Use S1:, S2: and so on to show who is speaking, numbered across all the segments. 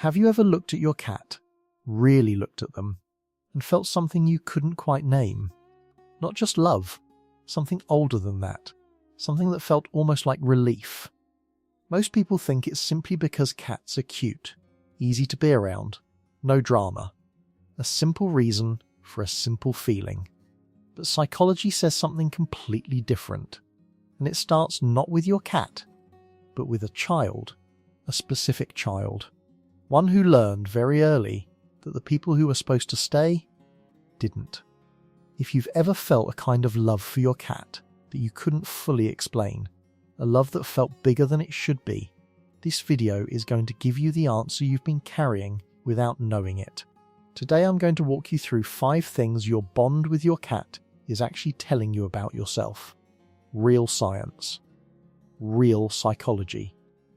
S1: Have you ever looked at your cat, really looked at them, and felt something you couldn't quite name? Not just love, something older than that, something that felt almost like relief. Most people think it's simply because cats are cute, easy to be around, no drama. A simple reason for a simple feeling. But psychology says something completely different. And it starts not with your cat, but with a child, a specific child. One who learned very early that the people who were supposed to stay didn't. If you've ever felt a kind of love for your cat that you couldn't fully explain, a love that felt bigger than it should be, this video is going to give you the answer you've been carrying without knowing it. Today I'm going to walk you through 5 things your bond with your cat is actually telling you about yourself. Real science, real psychology,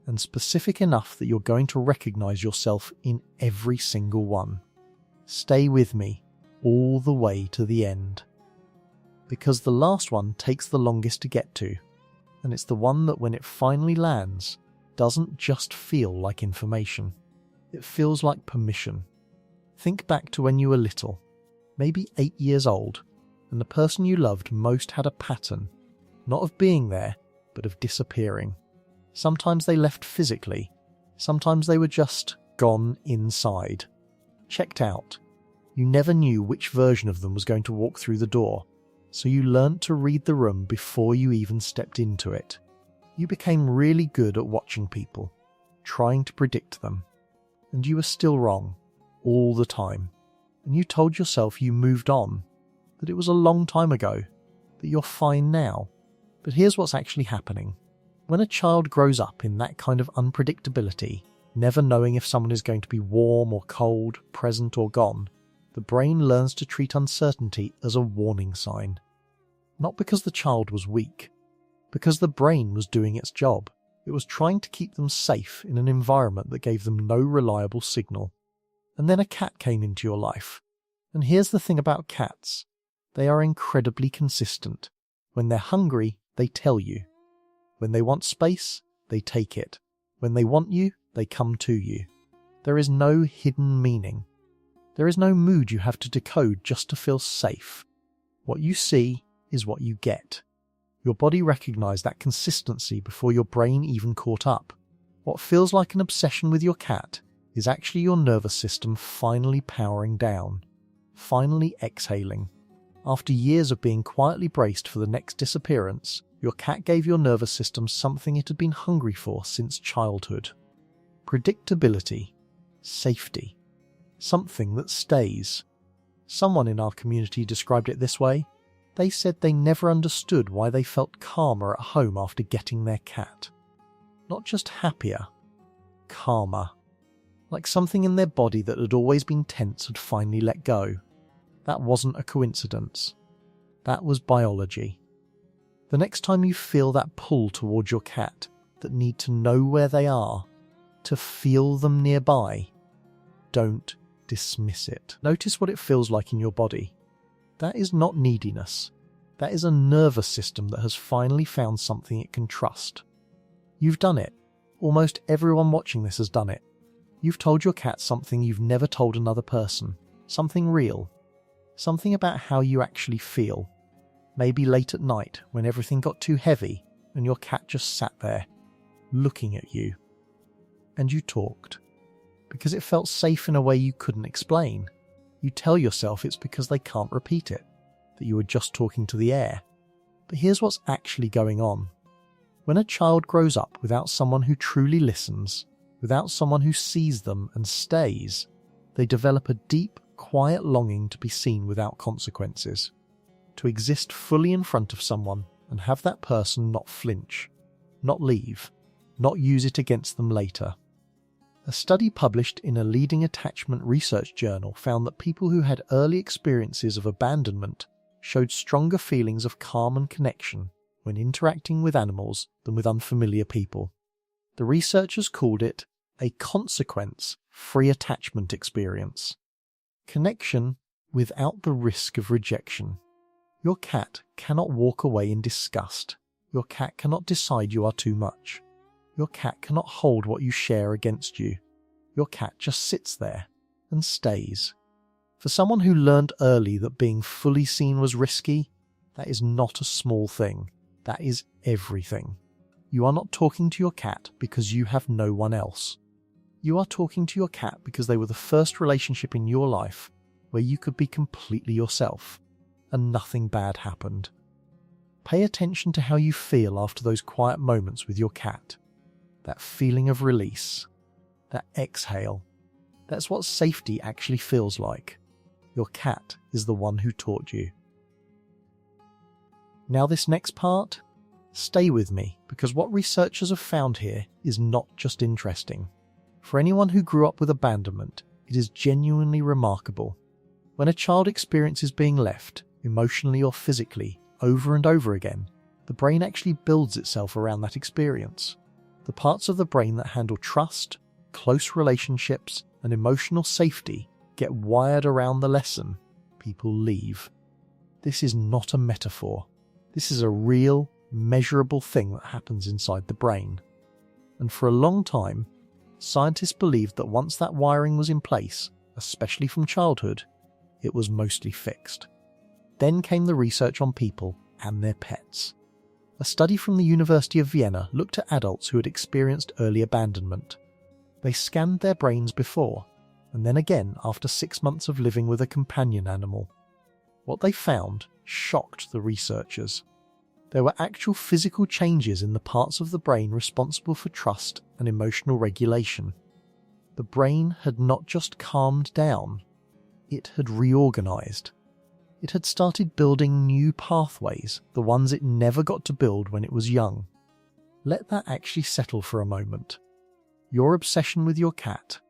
S1: and specific enough that you're going to recognize yourself in every single one. Stay with me all the way to the end. Because the last one takes the longest to get to, and it's the one that when it finally lands, doesn't just feel like information. It feels like permission. Think back to when you were little, maybe 8 years old, and the person you loved most had a pattern, not of being there, but of disappearing. Sometimes they left physically, sometimes they were just gone inside. Checked out. You never knew which version of them was going to walk through the door, so you learnt to read the room before you even stepped into it. You became really good at watching people, trying to predict them. And you were still wrong, all the time. And you told yourself you moved on, that it was a long time ago, that you're fine now. But here's what's actually happening. When a child grows up in that kind of unpredictability, never knowing if someone is going to be warm or cold, present or gone, the brain learns to treat uncertainty as a warning sign. Not because the child was weak, because the brain was doing its job. It was trying to keep them safe in an environment that gave them no reliable signal. And then a cat came into your life. And here's the thing about cats. They are incredibly consistent. When they're hungry, they tell you. When they want space, they take it. When they want you, they come to you. There is no hidden meaning. There is no mood you have to decode just to feel safe. What you see is what you get. Your body recognized that consistency before your brain even caught up. What feels like an obsession with your cat is actually your nervous system finally powering down, finally exhaling. After years of being quietly braced for the next disappearance, your cat gave your nervous system something it had been hungry for since childhood. Predictability, safety, something that stays. Someone in our community described it this way. They said they never understood why they felt calmer at home after getting their cat. Not just happier, calmer. Like something in their body that had always been tense had finally let go. That wasn't a coincidence. That was biology. The next time you feel that pull towards your cat, that need to know where they are, to feel them nearby, don't dismiss it. Notice what it feels like in your body. That is not neediness. That is a nervous system that has finally found something it can trust. You've done it. Almost everyone watching this has done it. You've told your cat something you've never told another person. Something real. Something about how you actually feel. Maybe late at night when everything got too heavy and your cat just sat there, looking at you. And you talked. Because it felt safe in a way you couldn't explain. You tell yourself it's because they can't repeat it, that you were just talking to the air. But here's what's actually going on. When a child grows up without someone who truly listens, without someone who sees them and stays, they develop a deep, quiet longing to be seen without consequences. To exist fully in front of someone and have that person not flinch, not leave, not use it against them later. A study published in a leading attachment research journal found that people who had early experiences of abandonment showed stronger feelings of calm and connection when interacting with animals than with unfamiliar people. The researchers called it a consequence-free attachment experience. Connection without the risk of rejection. Your cat cannot walk away in disgust. Your cat cannot decide you are too much. Your cat cannot hold what you share against you. your cat just sits there and stays. For someone who learned early that being fully seen was risky, that is not a small thing. That is everything. You are not talking to your cat because you have no one else. You are talking to your cat because they were the first relationship in your life where you could be completely yourself, and nothing bad happened. Pay attention to how you feel after those quiet moments with your cat. That feeling of release. That exhale. That's what safety actually feels like. Your cat is the one who taught you. Now this next part, stay with me, because what researchers have found here is not just interesting. For anyone who grew up with abandonment, it is genuinely remarkable. When a child experiences being left, emotionally or physically, over and over again, the brain actually builds itself around that experience. The parts of the brain that handle trust, close relationships, and emotional safety get wired around the lesson. People leave. This is not a metaphor. This is a real, measurable thing that happens inside the brain. And for a long time, scientists believed that once that wiring was in place, especially from childhood, it was mostly fixed. Then came the research on people and their pets. A study from the University of Vienna looked at adults who had experienced early abandonment. They scanned their brains before, and then again after 6 months of living with a companion animal. What they found shocked the researchers. There were actual physical changes in the parts of the brain responsible for trust and emotional regulation. The brain had not just calmed down, it had reorganized. It had started building new pathways, the ones it never got to build when it was young. Let that actually settle for a moment. Your obsession with your cat,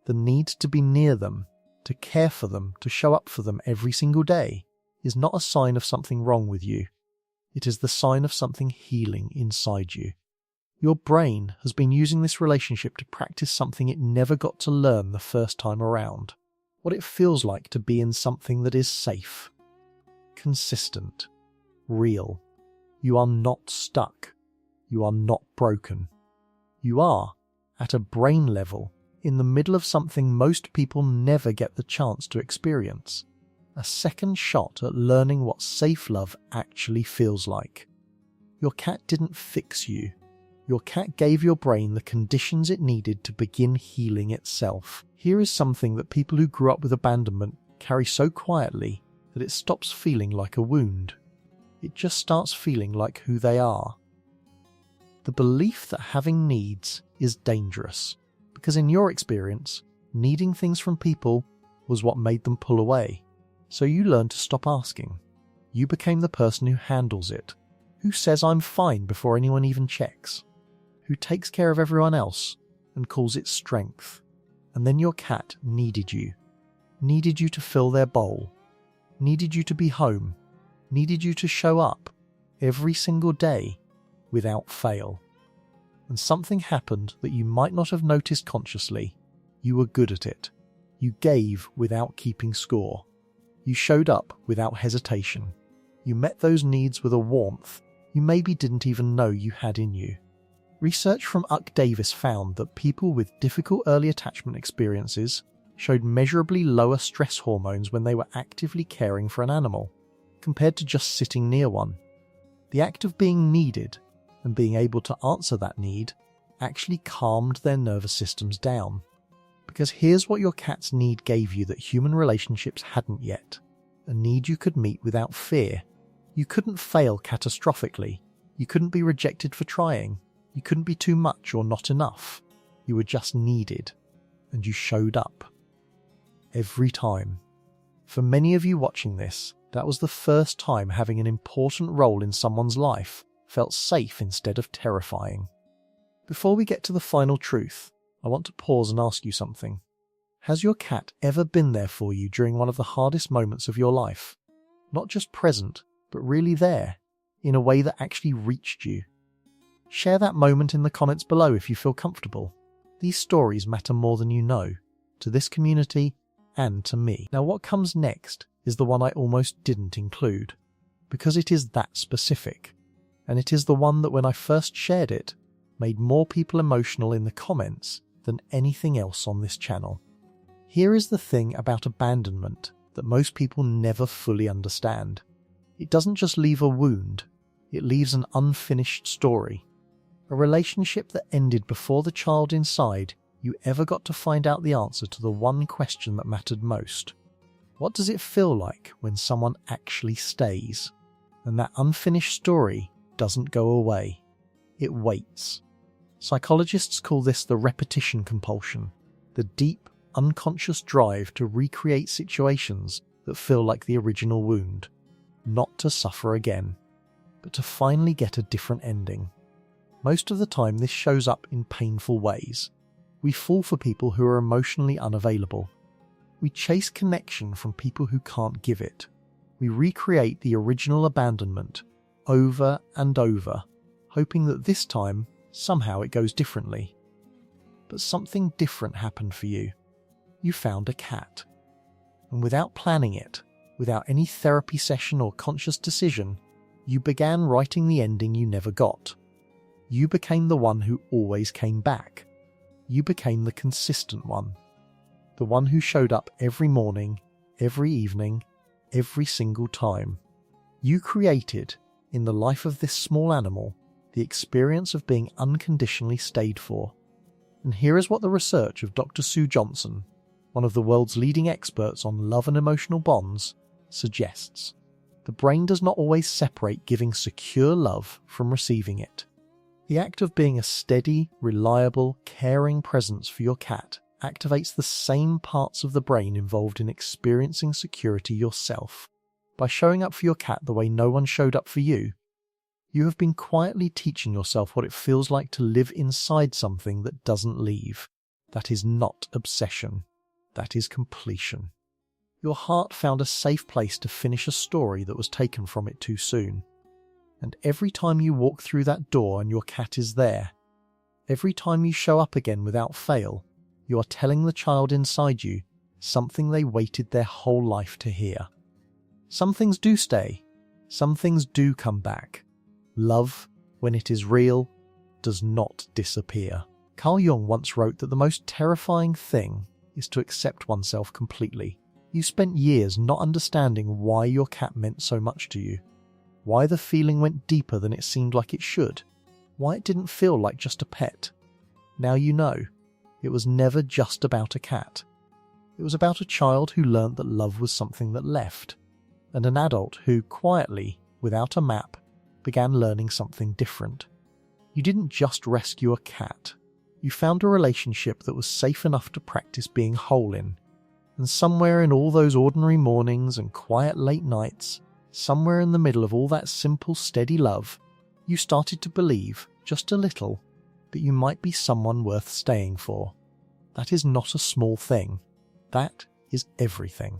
S1: the need to be near them, to care for them, to show up for them every single day, is not a sign of something wrong with you. It is the sign of something healing inside you. Your brain has been using this relationship to practice something it never got to learn the first time around. What it feels like to be in something that is safe, consistent, real. You are not stuck. You are not broken. You are, at a brain level, in the middle of something most people never get the chance to experience. A second shot at learning what safe love actually feels like. Your cat didn't fix you. Your cat gave your brain the conditions it needed to begin healing itself. Here is something that people who grew up with abandonment carry so quietly that it stops feeling like a wound. It just starts feeling like who they are. The belief that having needs is dangerous, because in your experience, needing things from people was what made them pull away. So you learned to stop asking. You became the person who handles it, who says I'm fine before anyone even checks, who takes care of everyone else and calls it strength. And then your cat needed you to fill their bowl, needed you to be home, needed you to show up every single day without fail. And something happened that you might not have noticed consciously. You were good at it. You gave without keeping score. You showed up without hesitation. You met those needs with a warmth you maybe didn't even know you had in you. Research from Uck Davis found that people with difficult early attachment experiences showed measurably lower stress hormones when they were actively caring for an animal, compared to just sitting near one. The act of being needed and being able to answer that need actually calmed their nervous systems down. Because here's what your cat's need gave you that human relationships hadn't yet. A need you could meet without fear. You couldn't fail catastrophically. You couldn't be rejected for trying. You couldn't be too much or not enough. You were just needed. And you showed up. Every time. For many of you watching this, that was the first time having an important role in someone's life felt safe instead of terrifying. Before we get to the final truth, I want to pause and ask you something. Has your cat ever been there for you during one of the hardest moments of your life? Not just present, but really there, in a way that actually reached you. Share that moment in the comments below if you feel comfortable. These stories matter more than you know, to this community and to me. Now what comes next is the one I almost didn't include, because it is that specific, and it is the one that when I first shared it, made more people emotional in the comments than anything else on this channel. Here is the thing about abandonment that most people never fully understand. It doesn't just leave a wound, it leaves an unfinished story. A relationship that ended before the child inside you ever got to find out the answer to the one question that mattered most. What does it feel like when someone actually stays? And that unfinished story doesn't go away. It waits. Psychologists call this the repetition compulsion, the deep, unconscious drive to recreate situations that feel like the original wound, not to suffer again, but to finally get a different ending. Most of the time this shows up in painful ways. We fall for people who are emotionally unavailable. We chase connection from people who can't give it. We recreate the original abandonment over and over, hoping that this time, somehow it goes differently. But something different happened for you. You found a cat. And without planning it, without any therapy session or conscious decision, you began writing the ending you never got. You became the one who always came back. You became the consistent one. The one who showed up every morning, every evening, every single time. You created, in the life of this small animal, the experience of being unconditionally stayed for. And here is what the research of Dr. Sue Johnson, one of the world's leading experts on love and emotional bonds, suggests. The brain does not always separate giving secure love from receiving it. The act of being a steady, reliable, caring presence for your cat activates the same parts of the brain involved in experiencing security yourself. By showing up for your cat the way no one showed up for you, you have been quietly teaching yourself what it feels like to live inside something that doesn't leave. That is not obsession. That is completion. Your heart found a safe place to finish a story that was taken from it too soon. And every time you walk through that door and your cat is there, every time you show up again without fail, you are telling the child inside you something they waited their whole life to hear. Some things do stay. Some things do come back. Love, when it is real, does not disappear. Carl Jung once wrote that the most terrifying thing is to accept oneself completely. You spent years not understanding why your cat meant so much to you. Why the feeling went deeper than it seemed like it should. Why it didn't feel like just a pet. Now you know. It was never just about a cat. It was about a child who learnt that love was something that left, and an adult who, quietly, without a map, began learning something different. You didn't just rescue a cat. You found a relationship that was safe enough to practice being whole in. And somewhere in all those ordinary mornings and quiet late nights, somewhere in the middle of all that simple, steady love, you started to believe, just a little, that you might be someone worth staying for. That is not a small thing. That is everything.